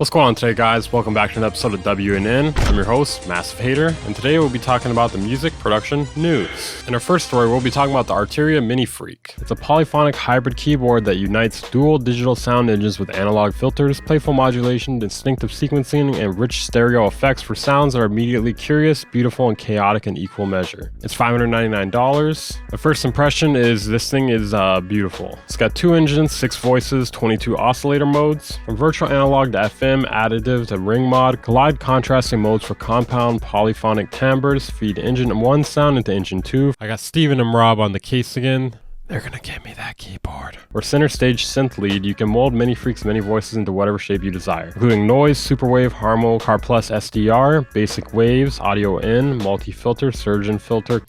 What's going on today, guys? Welcome back to an episode of WNN. I'm your host, Massive Hater, and today we'll be talking about the music production news. In our first story, we'll be talking about the ARTURIA MINIFREAK. It's a polyphonic hybrid keyboard that unites dual digital sound engines with analog filters, playful modulation, distinctive sequencing, and rich stereo effects for sounds that are immediately curious, beautiful, and chaotic in equal measure. It's $599. My first impression is this thing is beautiful. It's got 2 engines, 6 voices, 22 oscillator modes, from virtual analog to FM, additive to ring mod, collide contrasting modes for compound polyphonic timbres, feed engine 1 sound into engine 2. I got Steven and Rob on the case again. They're gonna get me that keyboard. For center stage synth lead, you can mold MINIFREAK's many voices into whatever shape you desire, including noise, superwave, harmo, car plus SDR, basic waves, audio in, multi-filter, surgeon filter.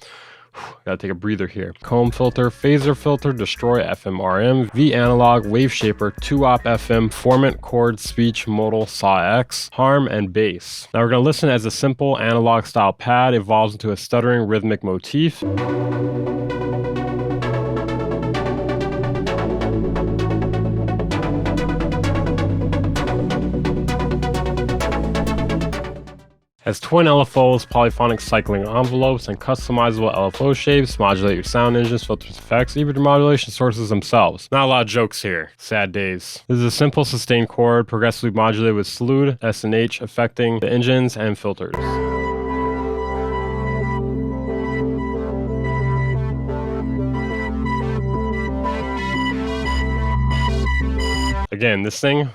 Gotta take a breather here. Comb filter, phaser filter, destroy FMRM, V analog, wave shaper, 2-op FM, formant, chord, speech, modal, saw X, harm, and bass. Now we're gonna listen as a simple analog style pad evolves into a stuttering rhythmic motif. Has twin LFOs, polyphonic cycling envelopes, and customizable LFO shapes, modulate your sound engines, filters, effects, even the modulation sources themselves. Not a lot of jokes here. Sad days. This is a simple sustained chord, progressively modulated with slewed S&H affecting the engines and filters. Again, this thing,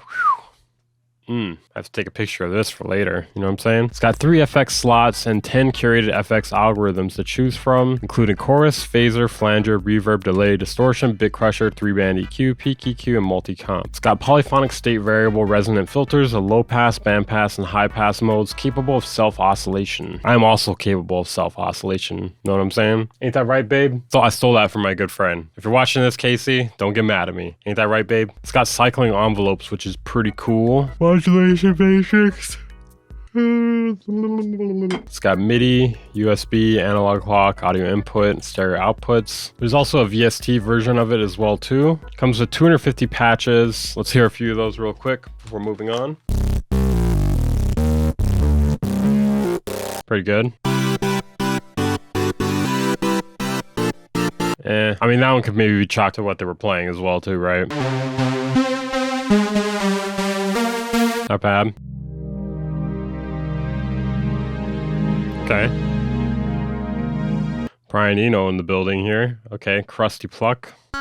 I have to take a picture of this for later, you know what I'm saying? It's got 3 FX slots and 10 curated FX algorithms to choose from, including chorus, phaser, flanger, reverb, delay, distortion, bit crusher, 3-band EQ, peak EQ, and multi-comp. It's got polyphonic state variable resonant filters, a low pass, band pass, and high pass modes capable of self-oscillation. I'm also capable of self-oscillation, know what I'm saying? Ain't that right, babe? So I stole that from my good friend. If you're watching this, Casey, don't get mad at me. Ain't that right, babe? It's got cycling envelopes, which is pretty cool. Modulation basics. It's got MIDI, USB, analog clock, audio input, and stereo outputs. There's also a VST version of it as well too. Comes with 250 patches. Let's hear a few of those real quick before moving on. Pretty good. I mean, that one could maybe be chalked to what they were playing as well too, right? Not bad. Okay. Brian Eno in the building here. Okay, crusty pluck. A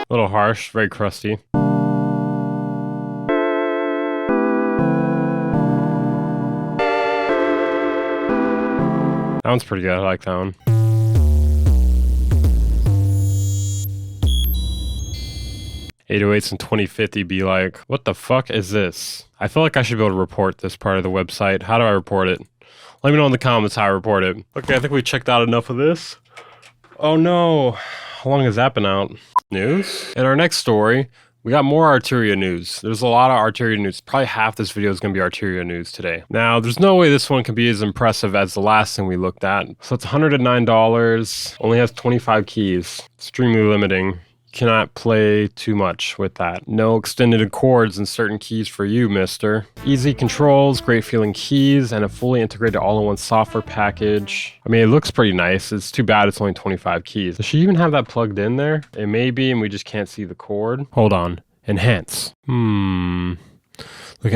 little harsh, very crusty. That one's pretty good, I like that one. .808s and 2050 be like, what the fuck is this? I feel like I should be able to report this part of the website. How do I report it? Let me know in the comments how I report it. Okay, I think we checked out enough of this. Oh no, how long has that been out? News? In our next story, we got more ARTURIA news. There's a lot of ARTURIA news. Probably half this video is going to be ARTURIA news today. Now, there's no way this one can be as impressive as the last thing we looked at. So it's $109, only has 25 keys. Extremely limiting. Cannot play too much with that. No extended chords in certain keys for you, mister. Easy controls, great feeling keys, and a fully integrated all-in-one software package. I mean, it looks pretty nice. It's too bad it's only 25 keys. Does she even have that plugged in there? It may be, and we just can't see the chord. Hold on. Enhance. Looking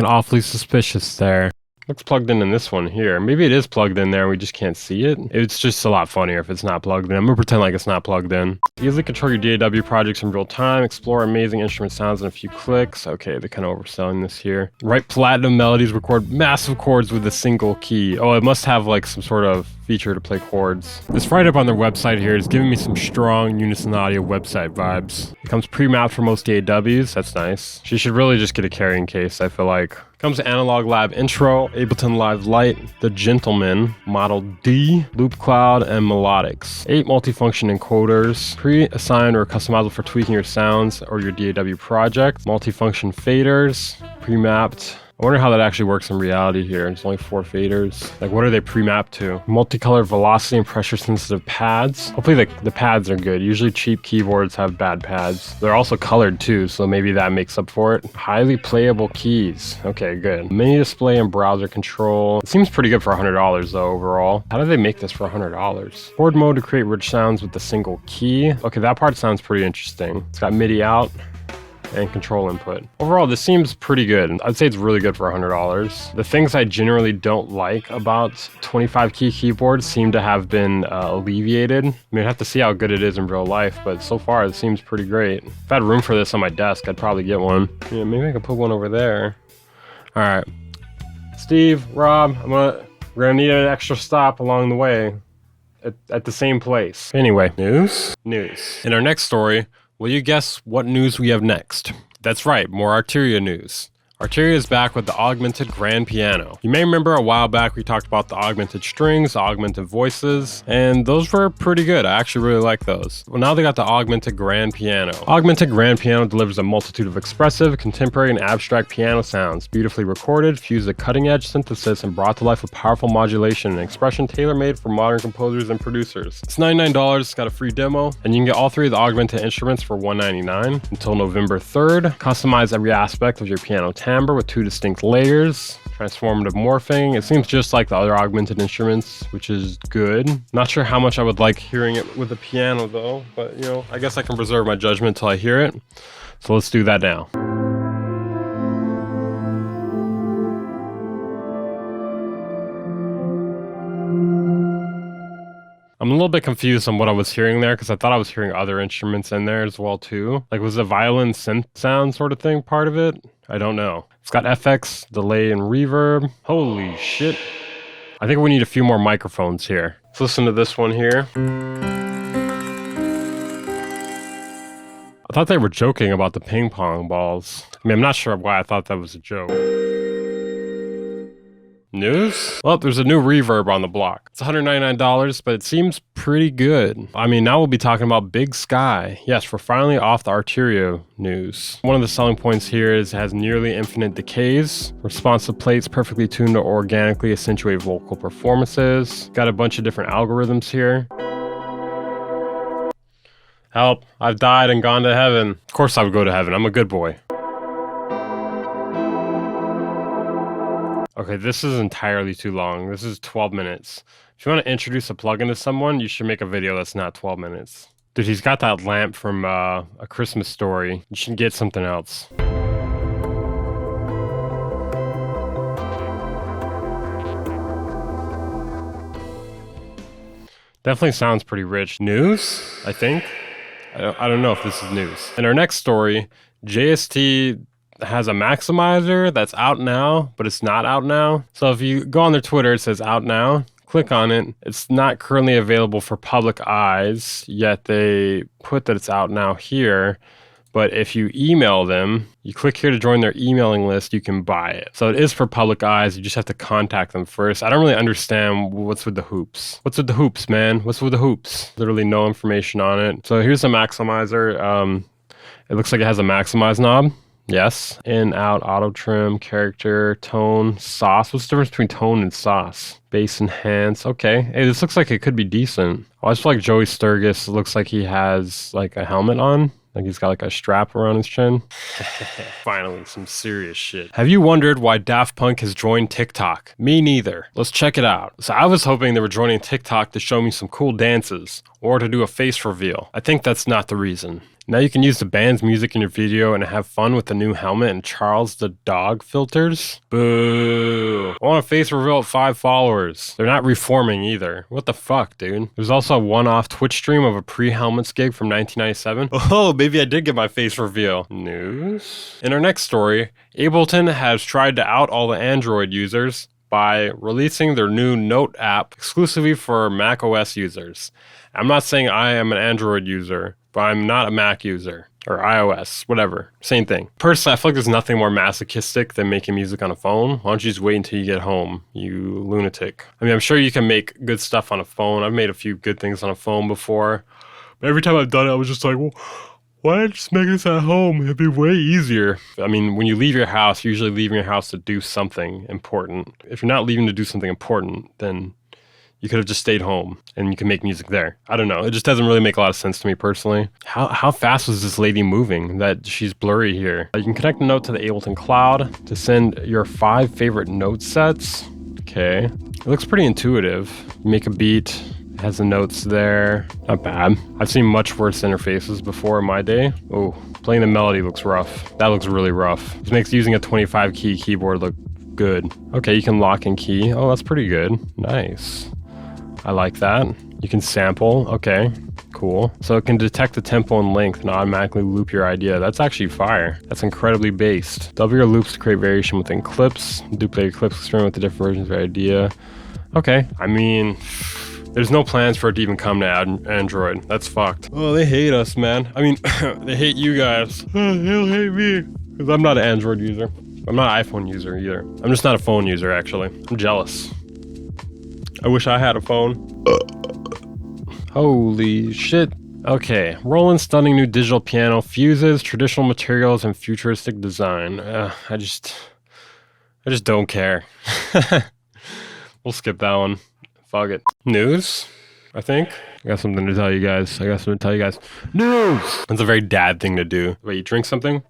awfully suspicious there. Looks plugged in this one here. Maybe it is plugged in there and we just can't see it. It's just a lot funnier if it's not plugged in. I'm gonna pretend like it's not plugged in. Easily control your DAW projects in real time. Explore amazing instrument sounds in a few clicks. Okay, they're kind of overselling this here. Write platinum melodies, record massive chords with a single key. Oh, it must have like some sort of feature to play chords. This write-up on their website here is giving me some strong Unison Audio website vibes. It comes pre-mapped for most DAWs. That's nice. She should really just get a carrying case, I feel like. Comes to Analog Lab Intro, Ableton Live Lite, The Gentleman, Model D, Loop Cloud, and Melodics. 8 multifunction encoders, pre-assigned or customizable for tweaking your sounds or your DAW project. Multifunction faders, pre-mapped I wonder how that actually works in reality here. It's only 4 faders. Like, what are they pre-mapped to? Multicolor velocity and pressure sensitive pads. Hopefully the pads are good. Usually cheap keyboards have bad pads. They're also colored too, so maybe that makes up for it. Highly playable keys. Okay, good. Mini display and browser control. It seems pretty good for $100 though overall. How did they make this for $100? Board mode to create rich sounds with a single key. Okay, that part sounds pretty interesting. It's got MIDI out and control input. Overall, this seems pretty good. I'd say it's really good for $100. The things I generally don't like about 25 key keyboards seem to have been alleviated. I mean, I'd have to see how good it is in real life, but so far it seems pretty great. If I had room for this on my desk, I'd probably get one. Yeah, maybe I could put one over there. All right, Steve, Rob, we're gonna need an extra stop along the way at the same place. Anyway, news. In our next story, will you guess what news we have next? That's right, more ARTURIA news. ARTURIA is back with the augmented grand piano. You may remember a while back we talked about the augmented strings, the augmented voices, and those were pretty good. I actually really like those. Well, now they got the augmented grand piano. Augmented grand piano delivers a multitude of expressive, contemporary, and abstract piano sounds, beautifully recorded, fused a cutting-edge synthesis, and brought to life with powerful modulation and expression tailor-made for modern composers and producers. It's $99, it's got a free demo, and you can get all 3 of the augmented instruments for $199 until November 3rd. Customize every aspect of your piano timbre with 2 distinct layers, transformative morphing. It seems just like the other augmented instruments, which is good. Not sure how much I would like hearing it with the piano though, but you know, I guess I can preserve my judgment till I hear it. So let's do that now. I'm a little bit confused on what I was hearing there because I thought I was hearing other instruments in there as well too. Like, was the violin synth sound sort of thing part of it? I don't know. It's got FX, delay, and reverb. Holy shit. I think we need a few more microphones here. Let's listen to this one here. I thought they were joking about the ping pong balls. I mean, I'm not sure why I thought that was a joke. News? Well, there's a new reverb on the block. It's $199, but it seems pretty good. I mean, now we'll be talking about Big Sky. Yes, we're finally off the ARTURIA news. One of the selling points here is it has nearly infinite decays, responsive plates perfectly tuned to organically accentuate vocal performances. Got a bunch of different algorithms here. Help, I've died and gone to heaven. Of course I would go to heaven, I'm a good boy. Okay, this is entirely too long. This is 12 minutes. If you want to introduce a plugin to someone, you should make a video that's not 12 minutes. Dude, he's got that lamp from A Christmas Story. You should get something else. Definitely sounds pretty rich. News, I think. I don't know if this is news. In our next story, JST has a maximizer that's out now, but it's not out now. So if you go on their Twitter, it says out now. Click on it. It's not currently available for public eyes, yet they put that it's out now here. But if you email them, you click here to join their emailing list, you can buy it. So it is for public eyes. You just have to contact them first. I don't really understand what's with the hoops. What's with the hoops, man? What's with the hoops? Literally no information on it. So here's the maximizer. It looks like it has a maximize knob. Yes. In, out, auto trim, character, tone, sauce. What's the difference between tone and sauce? Bass enhance. Okay. Hey, this looks like it could be decent. Oh, I just feel like Joey Sturgis looks like he has like a helmet on. Like he's got like a strap around his chin. Finally, some serious shit. Have you wondered why Daft Punk has joined TikTok? Me neither. Let's check it out. So I was hoping they were joining TikTok to show me some cool dances or to do a face reveal. I think that's not the reason. Now you can use the band's music in your video and have fun with the new helmet and Charles the Dog filters. Boo. I want a face reveal at 5 followers. They're not reforming either. What the fuck, dude? There's also a one-off Twitch stream of a pre-helmets gig from 1997. Oh, maybe I did get my face reveal. News? In our next story, Ableton has tried to out all the Android users by releasing their new Note app exclusively for Mac OS users. I'm not saying I am an Android user, but I'm not a Mac user, or iOS, whatever, same thing. Personally, I feel like there's nothing more masochistic than making music on a phone. Why don't you just wait until you get home, you lunatic? I mean, I'm sure you can make good stuff on a phone. I've made a few good things on a phone before, but every time I've done it, I was just like, well, Why not just make this at home? It'd be way easier. I mean, when you leave your house, you're usually leaving your house to do something important. If you're not leaving to do something important, then you could have just stayed home and you can make music there. I don't know. It just doesn't really make a lot of sense to me personally. How fast was this lady moving that she's blurry here? You can connect a note to the Ableton cloud to send your 5 favorite note sets. Okay. It looks pretty intuitive. Make a beat. It has the notes there. Not bad. I've seen much worse interfaces before in my day. Oh, playing the melody looks rough. That looks really rough. This makes using a 25 key keyboard look good. Okay, you can lock in key. Oh, that's pretty good. Nice. I like that. You can sample. Okay, cool. So it can detect the tempo and length and automatically loop your idea. That's actually fire. That's incredibly based. Double your loops to create variation within clips. Duplicate clips, experiment with the different versions of your idea. Okay, I mean, there's no plans for it to even come to Android. That's fucked. Oh, they hate us, man. I mean, they hate you guys. They'll hate me. Because I'm not an Android user. I'm not an iPhone user either. I'm just not a phone user, actually. I'm jealous. I wish I had a phone. Holy shit. Okay, Roland stunning new digital piano fuses traditional materials and futuristic design. I just don't care. We'll skip that one. Fuck it. News, I think. I got something to tell you guys. News! That's a very dad thing to do. Wait, you drink something? And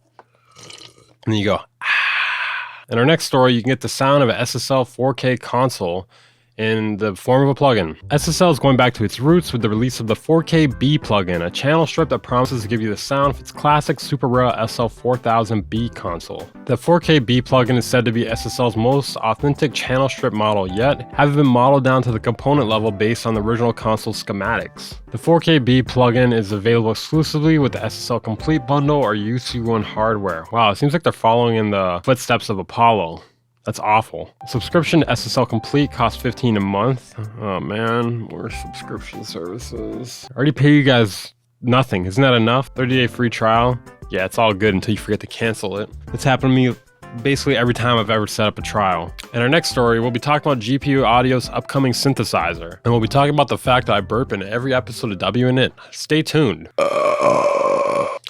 then you go, ah. In our next story, you can get the sound of an SSL 4K console in the form of a plugin. SSL is going back to its roots with the release of the 4KB plugin, a channel strip that promises to give you the sound of its classic super rare SL4000B console. The 4KB plugin is said to be SSL's most authentic channel strip model yet, having been modeled down to the component level based on the original console schematics. The 4KB plugin is available exclusively with the SSL Complete bundle or UC1 hardware. Wow, it seems like they're following in the footsteps of Apollo. That's awful. Subscription to SSL Complete costs $15 a month. Oh man, more subscription services. I already pay you guys nothing. Isn't that enough? 30-day free trial. Yeah, it's all good until you forget to cancel it. It's happened to me basically every time I've ever set up a trial. In our next story, we'll be talking about GPU Audio's upcoming synthesizer. And we'll be talking about the fact that I burp in every episode of WNN. Stay tuned.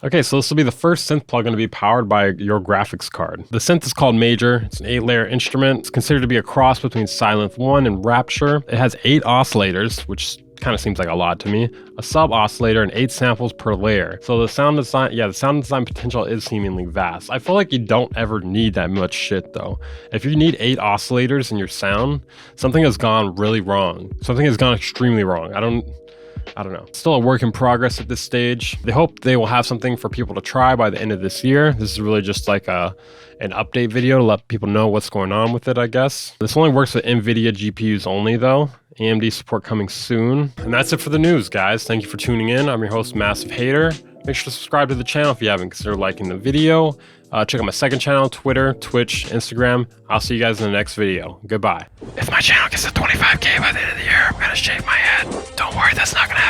Okay, so this will be the first synth plugin to be powered by your graphics card. The synth is called Major. It's an 8-layer instrument. It's considered to be a cross between Silent 1 and Rapture. It has 8 oscillators, which kind of seems like a lot to me, a sub oscillator, and 8 samples per layer. So the sound design potential is seemingly vast. I feel like you don't ever need that much shit though. If you need 8 oscillators in your sound, something has gone really wrong. Something has gone extremely wrong. I don't know. It's still a work in progress at this stage. They hope they will have something for people to try by the end of this year. This is really just like an update video to let people know what's going on with it, I guess. This only works with NVIDIA GPUs only though. AMD support coming soon. And that's it for the news, guys. Thank you for tuning in. I'm your host, Massive Hater. Make sure to subscribe to the channel if you haven't. Consider liking the video. Check out my second channel, Twitter, Twitch, Instagram. I'll see you guys in the next video. Goodbye. If my channel gets to 25K by the end of the year, I'm gonna shave my head. Don't worry, that's not gonna happen.